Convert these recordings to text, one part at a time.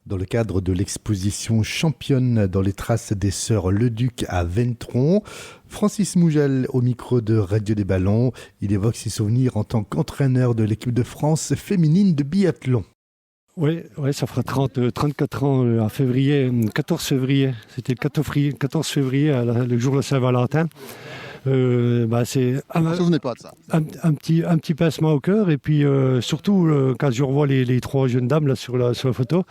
Dans le cadre de l'exposition Championne dans les traces des sœurs Leduc à Ventron, Francis Mougel au micro de Radio des Ballons, il évoque ses souvenirs en tant qu'entraîneur de l'équipe de France féminine de biathlon. Oui, ça fera 34 ans en février, 14 février. C'était le 14 février, le jour de Saint-Valentin. C'est vous ne vous souvenez pas de ça. Un petit pincement au cœur. Et puis surtout, quand je revois les trois jeunes dames là, sur la photo,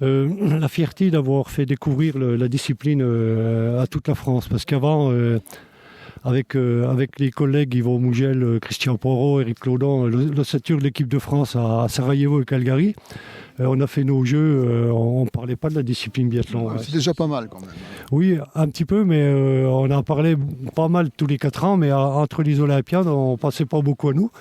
la fierté d'avoir fait découvrir la discipline à toute la France. Parce qu'avant, avec les collègues Yvon Mougel, Christian Porot, Éric Claudon, l'ossature de l'équipe de France à Sarajevo et Calgary, on a fait nos jeux, on ne parlait pas de la discipline biathlon. C'est déjà pas mal quand même. Oui, un petit peu, mais on en parlait pas mal tous les 4 ans, mais entre les Olympiades, on ne passait pas beaucoup à nous.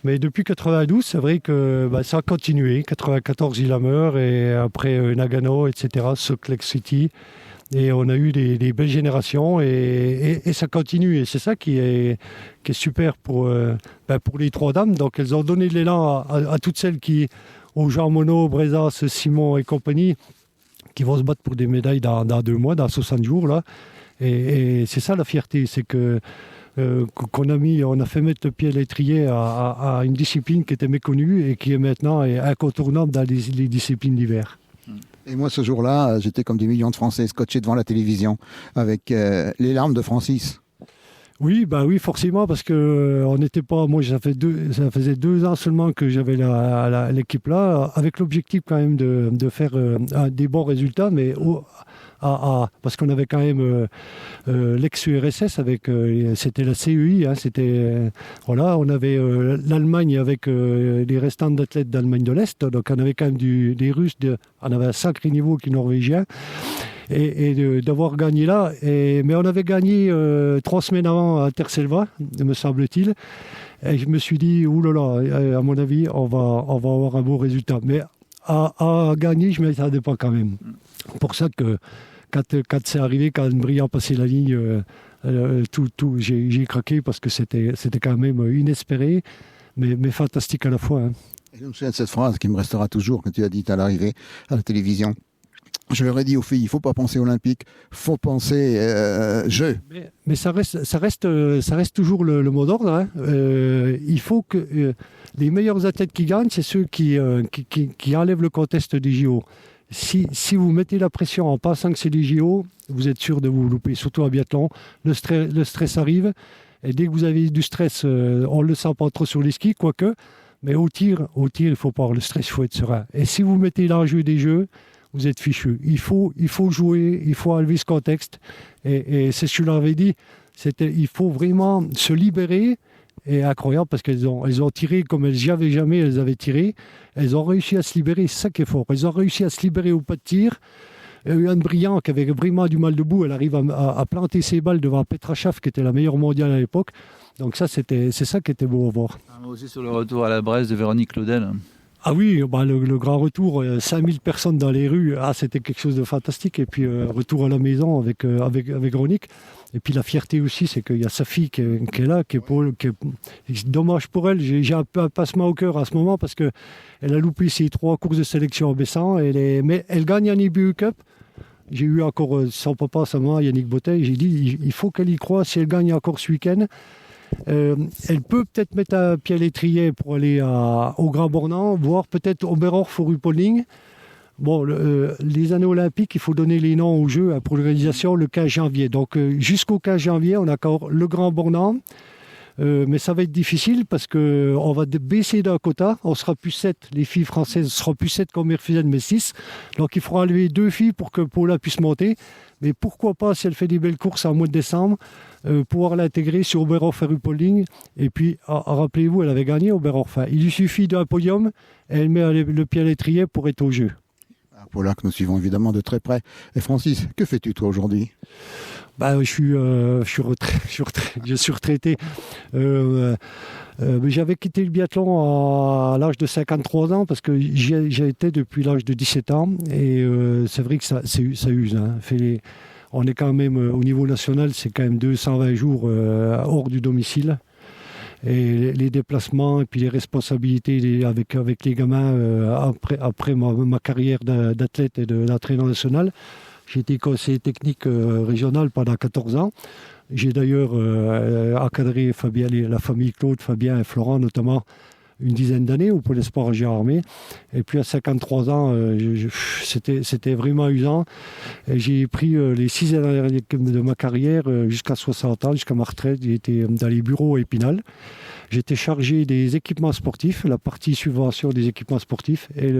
Mais depuis 92, c'est vrai que ça a continué. 94, Lillehammer, et après Nagano, etc., Salt Lake City. Et on a eu des belles générations et ça continue. Et c'est ça qui est super pour les trois dames. Donc elles ont donné de l'élan à toutes celles aux Jean Monod, Brezas, Simon et compagnie, qui vont se battre pour des médailles dans 2 mois, dans 60 jours. Là. Et c'est ça la fierté, c'est que on a fait mettre le pied à l'étrier à une discipline qui était méconnue et qui est maintenant incontournable dans les disciplines d'hiver. Et moi, ce jour-là, j'étais comme des millions de Français scotchés devant la télévision avec les larmes de Francis. Oui, forcément, parce que on n'était pas. Moi, ça faisait 2 ans seulement que j'avais l'équipe là, avec l'objectif quand même de faire des bons résultats, mais parce qu'on avait quand même l'ex-URSS avec, c'était la CEI, on avait l'Allemagne avec les restants d'athlètes d'Allemagne de l'Est, donc on avait quand même des Russes, on avait un sacré niveau qui est norvégien. Et d'avoir gagné là. Mais on avait gagné 3 semaines avant à Terselva, me semble-t-il. Et je me suis dit, oulala, à mon avis, on va avoir un beau résultat. Mais à gagner, je ne m'attendais pas quand même. Pour ça que quand c'est arrivé, quand Briand passait la ligne, j'ai craqué parce que c'était quand même inespéré, mais fantastique à la fois. Hein. Et je me souviens de cette phrase qui me restera toujours, que tu as dite à l'arrivée à la télévision. Je leur ai dit aux filles, il ne faut pas penser olympique, il faut penser jeu. Mais ça reste toujours le mot d'ordre. Hein. Il faut que les meilleurs athlètes qui gagnent, c'est ceux qui enlèvent le contexte des JO. Si vous mettez la pression en pensant que c'est des JO, vous êtes sûr de vous louper, surtout à biathlon. Le stress arrive, et dès que vous avez du stress, on ne le sent pas trop sur les skis, quoique, mais au tir, il ne faut pas avoir le stress, il faut être serein. Et si vous mettez l'enjeu des jeux, vous êtes fichu. Il faut jouer, il faut enlever ce contexte. Et c'est ce que je leur avais dit. Il faut vraiment se libérer. Et incroyable parce qu'elles ont tiré comme elles jamais elles avaient tiré. Elles ont réussi à se libérer. C'est ça qui est fort. Elles ont réussi à se libérer au pas de tir. Anne Briand, qui avait vraiment du mal debout, elle arrive à planter ses balles devant Petra Schaff, qui était la meilleure mondiale à l'époque. Donc c'est ça qui était beau à voir. Aussi sur le retour à la Bresse de Véronique Claudel. Ah oui, le grand retour, 5000 personnes dans les rues, c'était quelque chose de fantastique. Et puis retour à la maison avec Véronique. Et puis la fierté aussi, c'est qu'il y a sa fille qui est là, c'est dommage pour elle. J'ai un peu un passement au cœur à ce moment parce qu'elle a loupé ses 3 courses de sélection en baissant. Mais elle gagne un IBU Cup. J'ai eu encore son papa, sa maman, Yannick Bottet. J'ai dit, il faut qu'elle y croie. Si elle gagne encore ce week-end, elle peut peut-être mettre un pied à l'étrier pour aller au Grand Bornand, voire peut-être au Oberhof au Ruhpolding. Bon, les années olympiques, il faut donner les noms aux Jeux pour l'organisation le 15 janvier. Donc jusqu'au 15 janvier, on a encore le Grand Bornand. Mais ça va être difficile parce qu'on va baisser d'un quota. On sera plus 7. Les filles françaises ne seront plus 7 comme Murphysen, mais 6. Donc il faudra enlever 2 filles pour que Paula puisse monter. Mais pourquoi pas, si elle fait des belles courses en mois de décembre, pouvoir l'intégrer sur Oberhof et Ruhpolding. Et puis, rappelez-vous, elle avait gagné Oberhof. Il lui suffit d'un podium et elle met le pied à l'étrier pour être au jeu. Paula, que nous suivons évidemment de très près. Et Francis, que fais-tu toi aujourd'hui ? Je suis retraité. J'avais quitté le biathlon à l'âge de 53 ans parce que j'ai été depuis l'âge de 17 ans. Et c'est vrai que ça use. Hein. On est quand même, au niveau national, c'est quand même 220 jours hors du domicile. Et les déplacements et puis les responsabilités avec les gamins après ma carrière d'athlète et d'entraîneur national. J'ai été conseiller technique régional pendant 14 ans. J'ai d'ailleurs encadré la famille Claude, Fabien et Florent notamment une dizaine d'années au Pôle Espoir en Armée. Et puis à 53 ans, c'était vraiment usant. Et j'ai pris les 6 dernières années de ma carrière jusqu'à 60 ans, jusqu'à ma retraite. J'ai été dans les bureaux à Épinal. J'étais chargé des équipements sportifs, la partie subvention des équipements sportifs et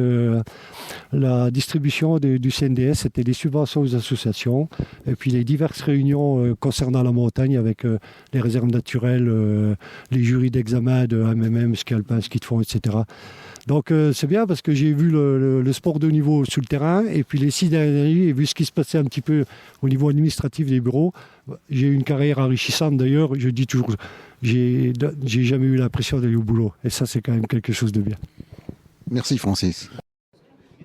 la distribution du CNDS, c'était les subventions aux associations et puis les diverses réunions concernant la montagne avec les réserves naturelles, les jurys d'examen de MMM, ski alpin, ski de fond, etc. Donc c'est bien parce que j'ai vu le sport de haut niveau sur le terrain et puis les 6 dernières années, et vu ce qui se passait un petit peu au niveau administratif des bureaux, j'ai eu une carrière enrichissante d'ailleurs, je dis toujours, j'ai jamais eu l'impression d'aller au boulot et ça c'est quand même quelque chose de bien. Merci Francis.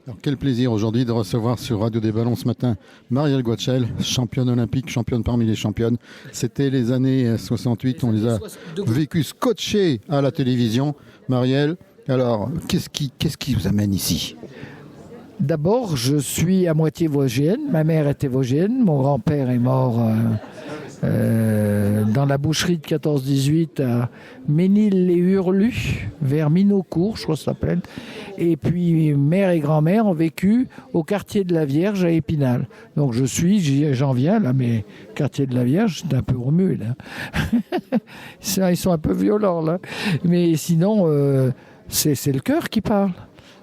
Alors, quel plaisir aujourd'hui de recevoir sur Radio des Ballons ce matin Marielle Goetschel, championne olympique, championne parmi les championnes. C'était les années 68, on les a vécues scotchées à la télévision. Marielle, alors qu'est-ce qui vous amène ici ? D'abord, je suis à moitié vosgienne. Ma mère était vosgienne. Mon grand-père est mort dans la boucherie de 14-18 à Ménil-les-Hurlus, vers Minocourt, je crois que ça s'appelle. Et puis, mère et grand-mère ont vécu au quartier de la Vierge à Épinal. Donc, j'en viens là, mais quartier de la Vierge, c'est un peu remue là. Ils sont un peu violents là. Mais sinon, c'est le cœur qui parle.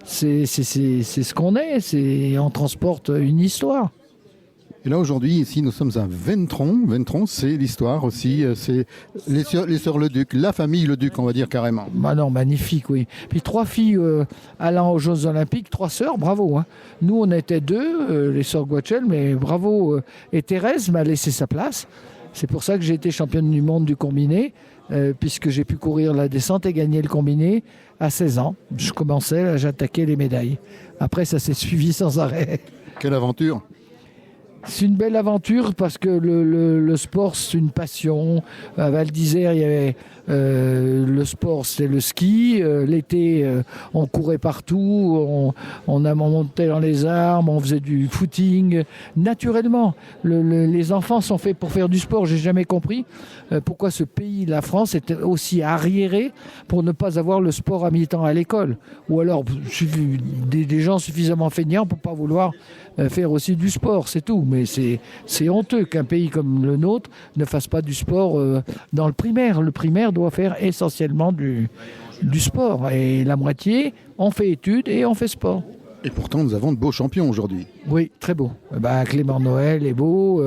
C'est ce qu'on est. On transporte une histoire. Et là, aujourd'hui, ici, nous sommes à Ventron. Ventron, c'est l'histoire aussi. C'est les sœurs Leduc, la famille Leduc, on va dire carrément. Bah non, magnifique, oui. Puis 3 filles allant aux Jeux Olympiques, 3 sœurs, bravo. Hein. Nous, on était 2, les sœurs Goetschel, mais bravo. Et Thérèse m'a laissé sa place. C'est pour ça que j'ai été championne du monde du combiné, puisque j'ai pu courir la descente et gagner le combiné à 16 ans. Je commençais, j'attaquais les médailles. Après, ça s'est suivi sans arrêt. Quelle aventure! C'est une belle aventure parce que le sport, c'est une passion. À Val d'Isère, il y avait le sport, c'est le ski. L'été, on courait partout, on montait dans les arbres, on faisait du footing. Naturellement, les enfants sont faits pour faire du sport. J'ai jamais compris pourquoi ce pays, la France, était aussi arriéré pour ne pas avoir le sport à mi-temps à l'école. Ou alors des gens suffisamment feignants pour pas vouloir faire aussi du sport, c'est tout. Mais c'est honteux qu'un pays comme le nôtre ne fasse pas du sport dans le primaire. Le primaire doit faire essentiellement du sport. Et la moitié, on fait études et on fait sport. Et pourtant, nous avons de beaux champions aujourd'hui. Oui, très beau. Clément Noël est beau.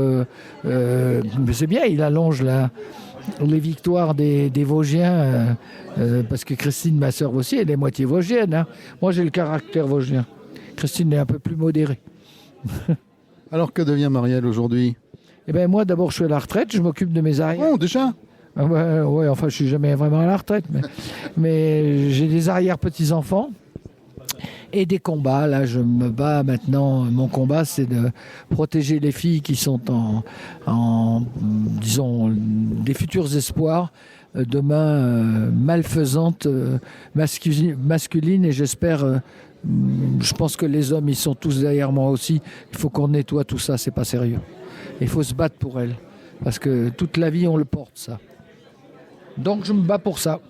Mais c'est bien, il allonge les victoires des Vosgiens. Parce que Christine, ma sœur aussi, elle est moitié vosgienne. Hein. Moi, j'ai le caractère vosgien. Christine est un peu plus modérée. Alors, que devient Marielle aujourd'hui ? Moi, d'abord, je suis à la retraite. Je m'occupe de mes arrières. Oh, déjà ? Ouais, enfin, je suis jamais vraiment à la retraite. Mais j'ai des arrière-petits-enfants. Et des combats, là je me bats maintenant, mon combat c'est de protéger les filles qui sont en disons, des futurs espoirs, demain malfaisantes, masculines et j'espère, je pense que les hommes ils sont tous derrière moi aussi, il faut qu'on nettoie tout ça, c'est pas sérieux. Il faut se battre pour elles, parce que toute la vie on le porte ça. Donc je me bats pour ça.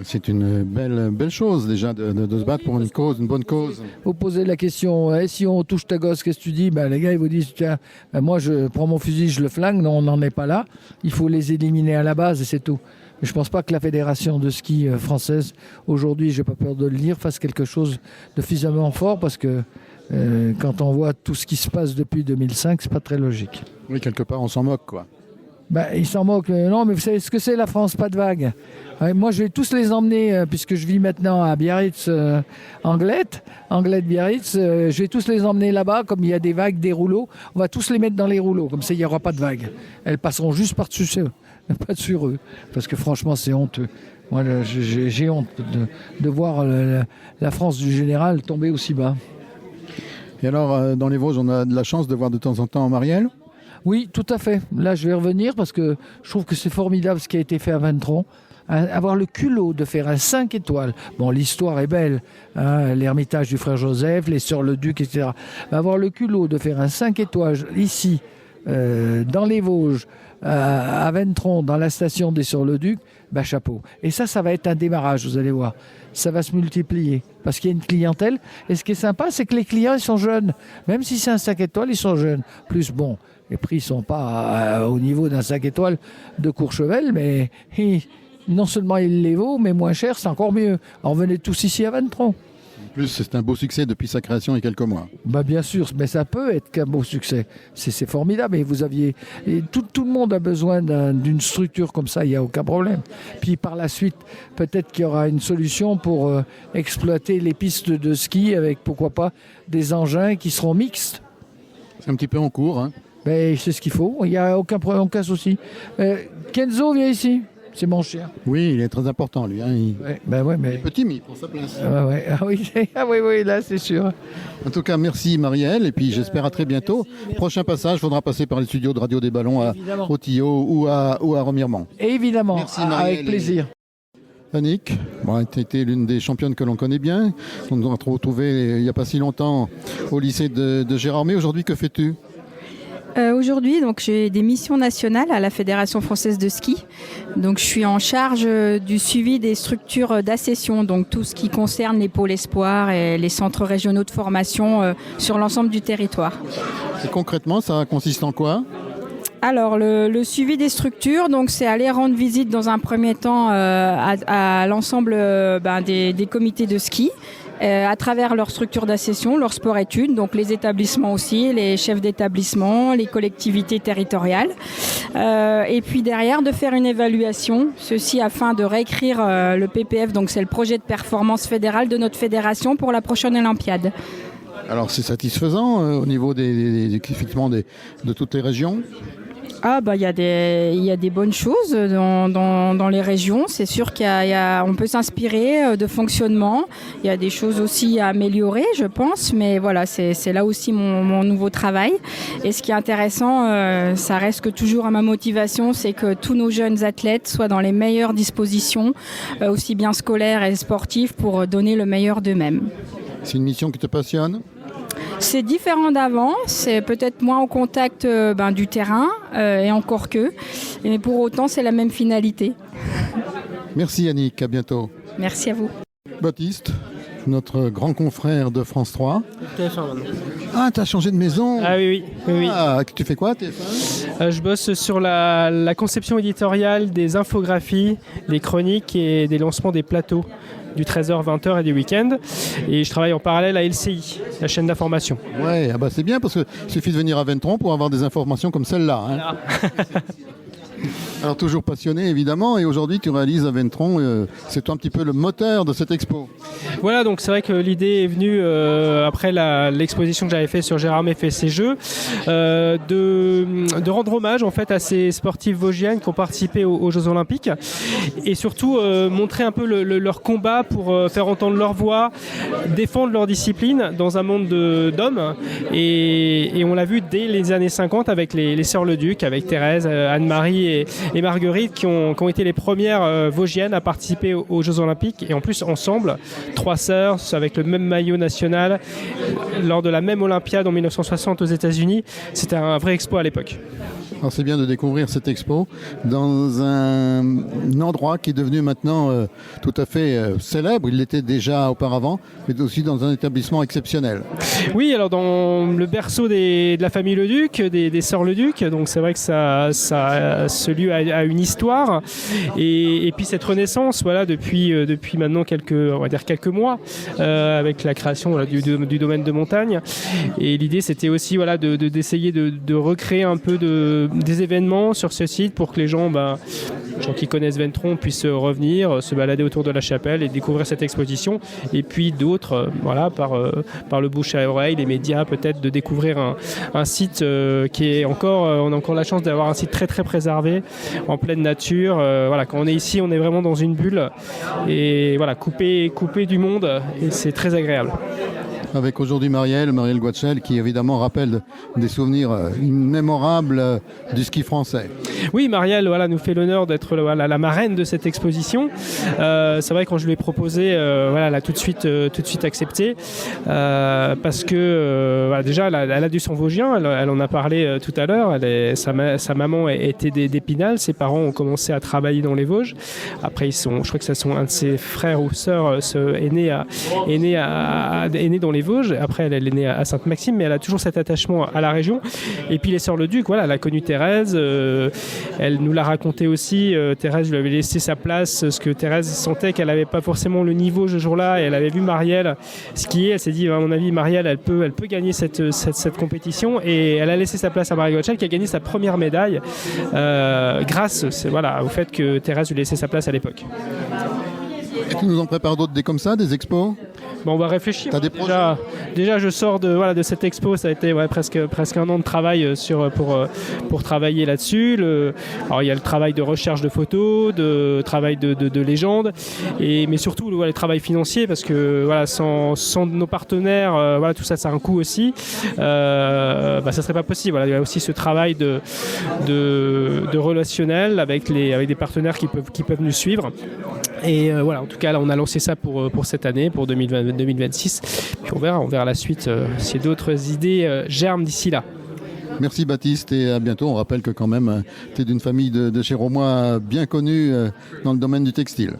C'est une belle chose déjà de se battre pour une bonne cause. Vous posez la question, si on touche ta gosse, qu'est-ce que tu dis ? Les gars ils vous disent, tiens, moi je prends mon fusil, je le flingue. Non, on n'en est pas là. Il faut les éliminer à la base et c'est tout. Mais je ne pense pas que la fédération de ski française, aujourd'hui, j'ai pas peur de le dire, fasse quelque chose de suffisamment fort parce que quand on voit tout ce qui se passe depuis 2005, c'est pas très logique. Oui, quelque part on s'en moque quoi. Ils s'en moquent. Non, mais vous savez ce que c'est la France, pas de vagues. Moi, je vais tous les emmener, puisque je vis maintenant à Biarritz, Anglette, Biarritz. Je vais tous les emmener là-bas, comme il y a des vagues, des rouleaux. On va tous les mettre dans les rouleaux, comme ça, il n'y aura pas de vagues. Elles passeront juste par-dessus eux, pas sur eux. Parce que franchement, c'est honteux. Moi, j'ai honte de voir la France du général tomber aussi bas. Et alors, dans les Vosges, on a de la chance de voir de temps en temps Marielle ? Oui, tout à fait. Là, je vais revenir parce que je trouve que c'est formidable ce qui a été fait à Ventron. avoir le culot de faire un 5 étoiles. Bon, l'histoire est belle, hein, l'Ermitage du frère Joseph, les Sœurs Leduc, etc. Mais avoir le culot de faire un 5 étoiles ici, dans les Vosges, à Ventron, dans la station des Sœurs Leduc, ben chapeau. Et ça va être un démarrage, vous allez voir. Ça va se multiplier parce qu'il y a une clientèle. Et ce qui est sympa, c'est que les clients, ils sont jeunes. Même si c'est un 5 étoiles, ils sont jeunes. Plus, bon, les prix ne sont pas au niveau d'un 5 étoiles de Courchevel, mais non seulement il les vaut, mais moins cher, c'est encore mieux. Alors venez tous ici à Ventron. En plus, c'est un beau succès depuis sa création il y a quelques mois. Bah bien sûr, mais ça peut être qu'un beau succès. C'est formidable. Et vous aviez tout le monde a besoin d'une structure comme ça. Il n'y a aucun problème. Puis par la suite, peut-être qu'il y aura une solution pour exploiter les pistes de ski avec pourquoi pas des engins qui seront mixtes. C'est un petit peu en cours. Hein. Mais c'est ce qu'il faut. Il n'y a aucun problème, aucun souci. Kenzo, viens ici. C'est mon chien. Oui, il est très important, lui. Hein. Il est petit, mais il prend sa place. Oui, là, c'est sûr. En tout cas, merci Marielle, et puis j'espère à très bientôt. Prochain passage, il faudra passer par les studios de Radio des Ballons à Otillot ou à Remiremont. Évidemment, merci, Marielle, avec plaisir. Annick, tu étais l'une des championnes que l'on connaît bien. On nous a retrouvés il n'y a pas si longtemps au lycée de Gérardmer. Aujourd'hui, que fais-tu ? Aujourd'hui, donc, j'ai des missions nationales à la Fédération française de ski. Donc, je suis en charge du suivi des structures d'accession, donc tout ce qui concerne les pôles espoirs et les centres régionaux de formation sur l'ensemble du territoire. Et concrètement, ça consiste en quoi ? Alors, le suivi des structures, donc, c'est aller rendre visite dans un premier temps à l'ensemble des comités de ski. À travers leur structure d'accession, leur sport-études, donc les établissements aussi, les chefs d'établissement, les collectivités territoriales. Et puis derrière, de faire une évaluation, ceci afin de réécrire le PPF, donc c'est le projet de performance fédérale de notre fédération pour la prochaine Olympiade. Alors c'est satisfaisant au niveau effectivement de toutes les régions ? Il y a des bonnes choses dans les régions. C'est sûr qu'on peut s'inspirer de fonctionnement. Il y a des choses aussi à améliorer, je pense. Mais voilà, c'est là aussi mon nouveau travail. Et ce qui est intéressant, ça reste que toujours à ma motivation, c'est que tous nos jeunes athlètes soient dans les meilleures dispositions, aussi bien scolaires et sportives, pour donner le meilleur d'eux-mêmes. C'est une mission qui te passionne ? C'est différent d'avant, c'est peut-être moins au contact du terrain, et encore que. Mais pour autant, c'est la même finalité. Merci Yannick, à bientôt. Merci à vous. Baptiste, notre grand confrère de France 3. TF1 maintenant. Ah, tu as changé de maison ? Ah oui. Ah, tu fais quoi TF1 ? Je bosse sur la conception éditoriale des infographies, des chroniques et des lancements des plateaux du 13h, 20h et des week-ends. Et je travaille en parallèle à LCI, la chaîne d'information. Ouais, c'est bien parce qu'il suffit de venir à Ventron pour avoir des informations comme celle-là. Hein. Voilà. Alors toujours passionné évidemment, et aujourd'hui tu réalises à Ventron, c'est toi un petit peu le moteur de cette expo. Voilà, donc c'est vrai que l'idée est venue après l'exposition que j'avais fait sur Gérardmer fait ses jeux, de rendre hommage en fait à ces sportives vosgiennes qui ont participé aux Jeux Olympiques, et surtout montrer un peu leur combat pour faire entendre leur voix, défendre leur discipline dans un monde d'hommes, et on l'a vu dès les années 50 avec les Sœurs Leduc, avec Thérèse, Anne-Marie et Marguerite qui ont été les premières vosgiennes à participer aux Jeux Olympiques, et en plus ensemble, 3 sœurs avec le même maillot national lors de la même Olympiade en 1960 aux États-Unis. C'était un vrai exploit à l'époque. Alors c'est bien de découvrir cette expo dans un endroit qui est devenu maintenant tout à fait célèbre. Il l'était déjà auparavant, mais aussi dans un établissement exceptionnel. Oui, alors dans le berceau de la famille Leduc, des sœurs Leduc, donc c'est vrai que ce lieu a une histoire, et puis cette renaissance, voilà, depuis maintenant quelques mois, avec la création du domaine de montagne. Et l'idée c'était aussi d'essayer de recréer un peu des événements sur ce site pour que les gens qui connaissent Ventron puissent revenir, se balader autour de la chapelle et découvrir cette exposition, et puis d'autres, par le bouche à oreille, les médias, peut-être de découvrir un site qui est encore, on a encore la chance d'avoir un site très très préservé, en pleine nature. Quand on est ici, on est vraiment dans une bulle, et coupé du monde, et c'est très agréable. avec aujourd'hui Marielle Guatchel, qui évidemment rappelle des souvenirs immémorables du ski français. Oui, Marielle nous fait l'honneur d'être la marraine de cette exposition. C'est vrai, quand je lui ai proposé, elle a tout de suite accepté, parce que déjà elle a du sang vosgien, elle en a parlé tout à l'heure. Sa maman était d'Épinal, ses parents ont commencé à travailler dans les Vosges. Après, je crois que c'est un de ses frères ou sœurs est né dans les Vosges. Après, elle est née à Sainte-Maxime, mais elle a toujours cet attachement à la région. Et puis les Sœurs Leduc, elle a connu Thérèse. Elle nous l'a raconté aussi. Thérèse lui avait laissé sa place, parce que Thérèse sentait qu'elle n'avait pas forcément le niveau ce jour-là. Et elle avait vu Marielle skier. Elle s'est dit, à mon avis, Marielle, elle peut gagner cette compétition. Et elle a laissé sa place à Marielle Guatchel, qui a gagné sa première médaille grâce au fait que Thérèse lui laissait sa place à l'époque. Et tu nous en prépares d'autres comme ça, des expos? On va réfléchir. T'as des projets? Déjà, je sors de cette expo. Ça a été presque un an de travail pour travailler là-dessus. Alors, il y a le travail de recherche de photos, de travail de légende, mais surtout le travail financier, parce que sans nos partenaires, tout ça, ça a un coût aussi. Ça serait pas possible. Il y a aussi ce travail de relationnel avec des partenaires qui peuvent nous suivre. Et en tout cas, là, on a lancé ça pour cette année, pour 2026. Puis on verra la suite si d'autres idées germent d'ici là. Merci Baptiste, et à bientôt. On rappelle que quand même, tu es d'une famille de Chéromois bien connue dans le domaine du textile.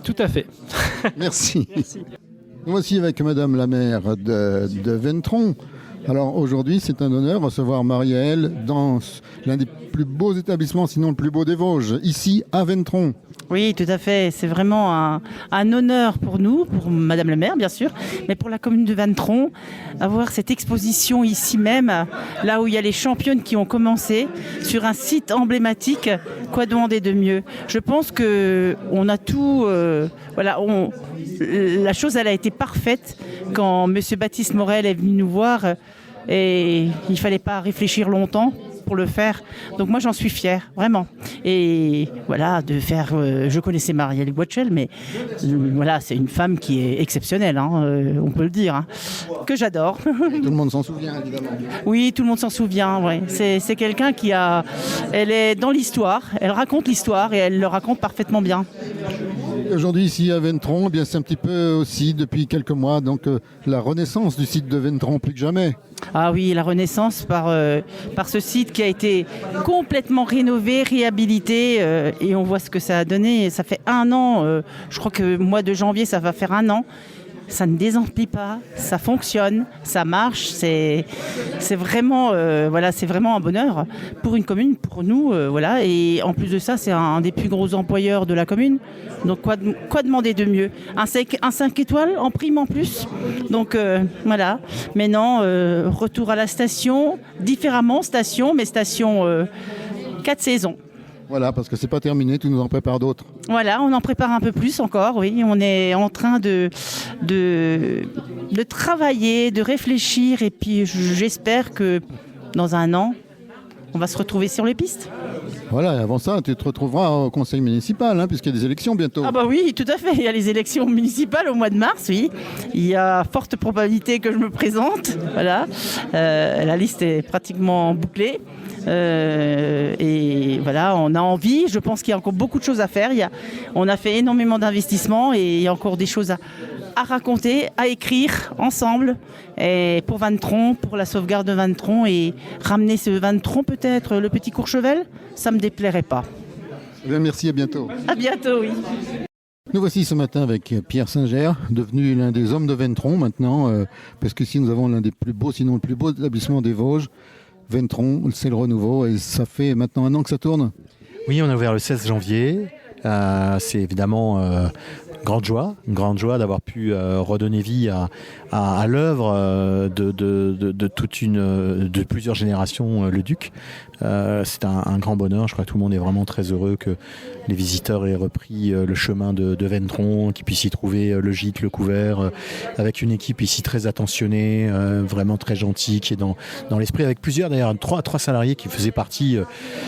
Tout à fait. Merci. Nous voici avec Madame la maire de Ventron. Alors aujourd'hui, c'est un honneur de recevoir Marielle dans l'un des plus beaux établissements, sinon le plus beau des Vosges, ici à Ventron. Oui, tout à fait. C'est vraiment un honneur pour nous, pour Madame la maire, bien sûr, mais pour la commune de Ventron, avoir cette exposition ici même, là où il y a les championnes qui ont commencé, sur un site emblématique. Quoi demander de mieux? Je pense qu'on a tout... la chose, elle a été parfaite quand Monsieur Baptiste Morel est venu nous voir, et il ne fallait pas réfléchir longtemps pour le faire. Donc moi, j'en suis fière, vraiment. Et de faire... je connaissais Marielle Guatchel, mais c'est une femme qui est exceptionnelle, on peut le dire, que j'adore. Tout le monde s'en souvient, évidemment. Oui, tout le monde s'en souvient, ouais. C'est quelqu'un elle est dans l'histoire, elle raconte l'histoire et elle le raconte parfaitement bien. Aujourd'hui, ici à Ventron, c'est un petit peu aussi, depuis quelques mois, la renaissance du site de Ventron, plus que jamais. Ah oui, la renaissance par ce site qui a été complètement rénové, réhabilité, et on voit ce que ça a donné. Ça fait 1 an, je crois que mois de janvier, ça va faire 1 an. Ça ne désemplit pas, ça fonctionne, ça marche. C'est vraiment, c'est vraiment un bonheur pour une commune, pour nous, Et en plus de ça, c'est un des plus gros employeurs de la commune. Donc quoi demander de mieux? Un 5 étoiles en prime en plus. Donc Maintenant, retour à la station, différemment mais station 4 saisons. Voilà, parce que c'est pas terminé, tu nous en prépares d'autres. Voilà, on en prépare un peu plus encore, oui. On est en train de travailler, de réfléchir, et puis j'espère que dans 1 an, on va se retrouver sur les pistes. Voilà, et avant ça, tu te retrouveras au conseil municipal, puisqu'il y a des élections bientôt. Ah bah oui, tout à fait. Il y a les élections municipales au mois de mars, oui. Il y a forte probabilité que je me présente. Voilà, la liste est pratiquement bouclée. Et on a envie. Je pense qu'il y a encore beaucoup de choses à faire. On a fait énormément d'investissements et il y a encore des choses à raconter, à écrire ensemble, et pour Ventron, pour la sauvegarde de Ventron, et ramener ce Ventron, peut-être le petit Courchevel, ça me déplairait pas. Merci, à bientôt. À bientôt, oui. Nous voici ce matin avec Pierre Singer, devenu l'un des hommes de Ventron maintenant, parce qu'ici nous avons l'un des plus beaux, sinon le plus beau établissement des Vosges. Ventron, c'est le renouveau, et ça fait maintenant 1 an que ça tourne. Oui, on a ouvert le 16 janvier. C'est évidemment grande joie d'avoir pu redonner vie à l'œuvre de plusieurs générations Le Duc. C'est un grand bonheur. Je crois que tout le monde est vraiment très heureux que les visiteurs aient repris le chemin de Ventron, qu'ils puissent y trouver le gîte, le couvert, avec une équipe ici très attentionnée, vraiment très gentille, qui est dans l'esprit, avec plusieurs, d'ailleurs, 3 salariés qui faisaient partie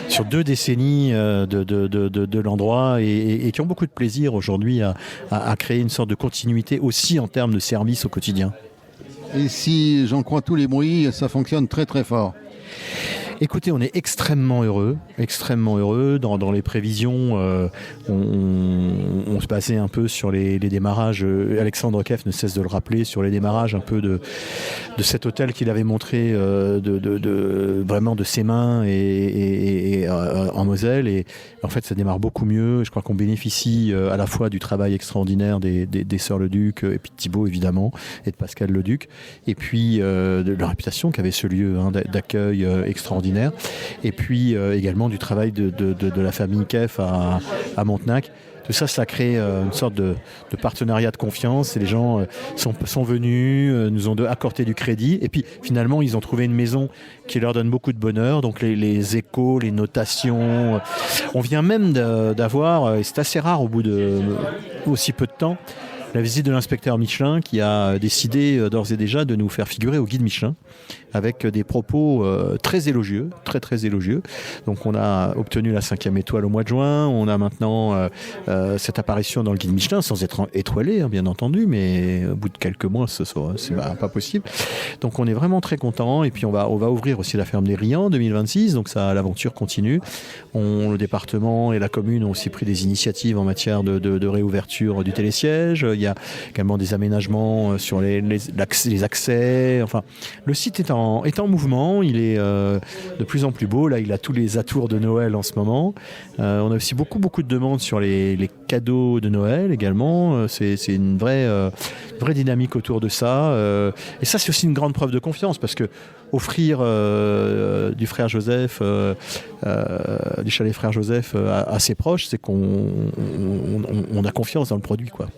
sur 2 décennies de l'endroit, et qui ont beaucoup de plaisir aujourd'hui à créer une sorte de continuité aussi en termes de service au quotidien. Et si j'en crois tous les bruits, ça fonctionne très très fort. Écoutez, on est extrêmement heureux. Dans les prévisions, on se basait un peu sur les démarrages. Alexandre Keff ne cesse de le rappeler, sur les démarrages un peu de cet hôtel qu'il avait montré vraiment de ses mains et en Moselle. Et en fait, ça démarre beaucoup mieux. Je crois qu'on bénéficie à la fois du travail extraordinaire des sœurs Leduc, et puis de Thibaut évidemment, et de Pascal Leduc, et puis de la réputation qu'avait ce lieu d'accueil extraordinaire. Et puis également du travail de la famille Keff à Montenac. Tout ça, ça crée une sorte de partenariat de confiance, et les gens sont venus, nous ont accordé du crédit, et puis finalement ils ont trouvé une maison qui leur donne beaucoup de bonheur. Donc les échos, les notations, on vient même d'avoir, et c'est assez rare au bout de aussi peu de temps, la visite de l'inspecteur Michelin qui a décidé d'ores et déjà de nous faire figurer au guide Michelin avec des propos très élogieux, très élogieux. Donc on a obtenu la 5e étoile au mois de juin, on a maintenant cette apparition dans le guide Michelin sans être étoilé, bien entendu, mais au bout de quelques mois c'est pas possible. Donc on est vraiment très content, et puis on va ouvrir aussi la ferme des Riants en 2026, donc ça, l'aventure continue. Le département et la commune ont aussi pris des initiatives en matière de réouverture du télésiège. Il y a également des aménagements sur les accès. Enfin, le site est en mouvement, il est de plus en plus beau. Là, il a tous les atours de Noël en ce moment. On a aussi beaucoup de demandes sur les cadeaux de Noël également. C'est une vraie dynamique autour de ça. Et ça, c'est aussi une grande preuve de confiance, parce que offrir du frère Joseph, du chalet frère Joseph à ses proches, c'est qu'on a confiance dans le produit, quoi.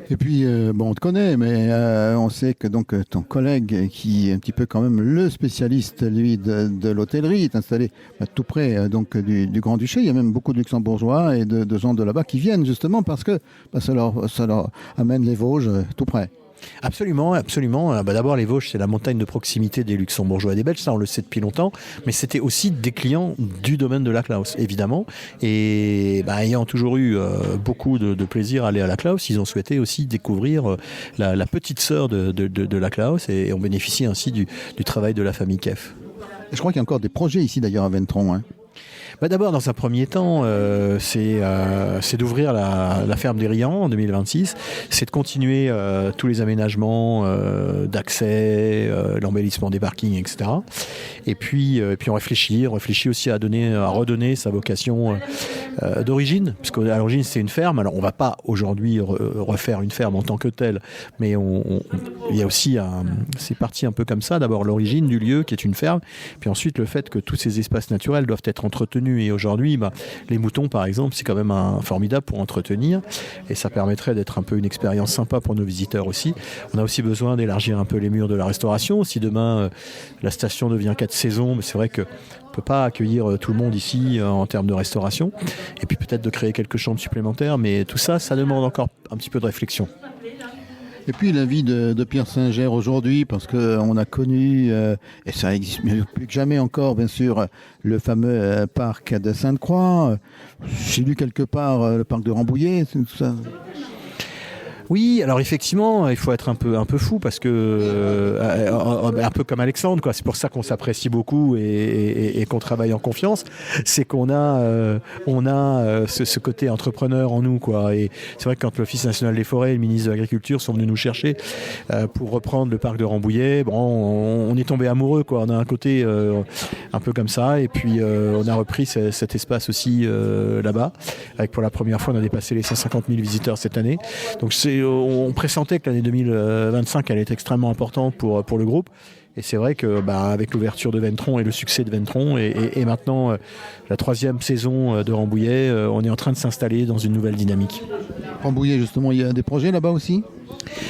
Et puis, on te connaît, mais on sait que donc ton collègue, qui est un petit peu quand même le spécialiste, lui, de l'hôtellerie, est installé tout près donc du Grand-Duché. Il y a même beaucoup de Luxembourgeois et de gens de là-bas qui viennent justement parce que ça leur amène les Vosges tout près. Absolument. D'abord, les Vosges, c'est la montagne de proximité des Luxembourgeois et des Belges, ça on le sait depuis longtemps, mais c'était aussi des clients du domaine de la Claus, évidemment. Et ayant toujours eu beaucoup de plaisir à aller à la Claus, ils ont souhaité aussi découvrir la petite sœur de la Claus, et on bénéficie ainsi du travail de la famille Keff. Et je crois qu'il y a encore des projets ici d'ailleurs à Ventron, hein. D'abord, dans un premier temps, c'est d'ouvrir la ferme des Riants en 2026. C'est de continuer tous les aménagements d'accès, l'embellissement des parkings, etc. Et puis on réfléchit aussi à redonner sa vocation d'origine, parce qu'à l'origine c'est une ferme. Alors on va pas aujourd'hui refaire une ferme en tant que telle, mais il y a aussi c'est parti un peu comme ça. D'abord l'origine du lieu qui est une ferme, puis ensuite le fait que tous ces espaces naturels doivent être entretenus. Et aujourd'hui, les moutons, par exemple, c'est quand même formidable pour entretenir, et ça permettrait d'être un peu une expérience sympa pour nos visiteurs aussi. On a aussi besoin d'élargir un peu les murs de la restauration. Si demain la station devient 4 saisons, mais c'est vrai que on peut pas accueillir tout le monde ici en termes de restauration. Et puis peut-être de créer quelques chambres supplémentaires, mais tout ça, ça demande encore un petit peu de réflexion. Et puis la vie de Pierre Singer aujourd'hui, parce qu'on a connu, et ça existe plus que jamais encore, bien sûr, le fameux parc de Sainte-Croix. J'ai lu quelque part le parc de Rambouillet, tout ça. Oui, alors effectivement, il faut être un peu fou, parce que un peu comme Alexandre, quoi. C'est pour ça qu'on s'apprécie beaucoup et qu'on travaille en confiance. C'est qu'on a ce côté entrepreneur en nous, quoi. Et c'est vrai que quand l'Office national des forêts et le ministre de l'Agriculture sont venus nous chercher pour reprendre le parc de Rambouillet, on est tombé amoureux, quoi. On a un côté un peu comme ça, et puis on a repris cet espace aussi là-bas. Avec pour la première fois, on a dépassé les 150 000 visiteurs cette année. Donc on pressentait que l'année 2025 allait être extrêmement importante pour le groupe. Et c'est vrai que avec l'ouverture de Ventron et le succès de Ventron et maintenant la 3e saison de Rambouillet, on est en train de s'installer dans une nouvelle dynamique. Rambouillet, justement, il y a des projets là-bas aussi ?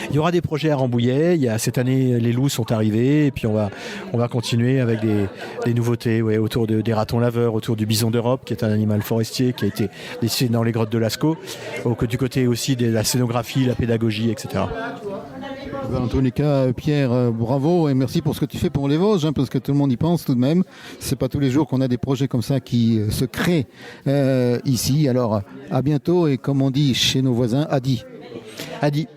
Il y aura des projets à Rambouillet. Cette année, les loups sont arrivés, et puis on va continuer avec des nouveautés, autour des ratons laveurs, autour du bison d'Europe, qui est un animal forestier qui a été décédé dans les grottes de Lascaux, du côté aussi de la scénographie, la pédagogie, etc. En tous les cas, Pierre, bravo et merci pour ce que tu fais pour les Vosges, parce que tout le monde y pense tout de même. C'est pas tous les jours qu'on a des projets comme ça qui se créent ici. Alors, à bientôt, et comme on dit chez nos voisins, Adi.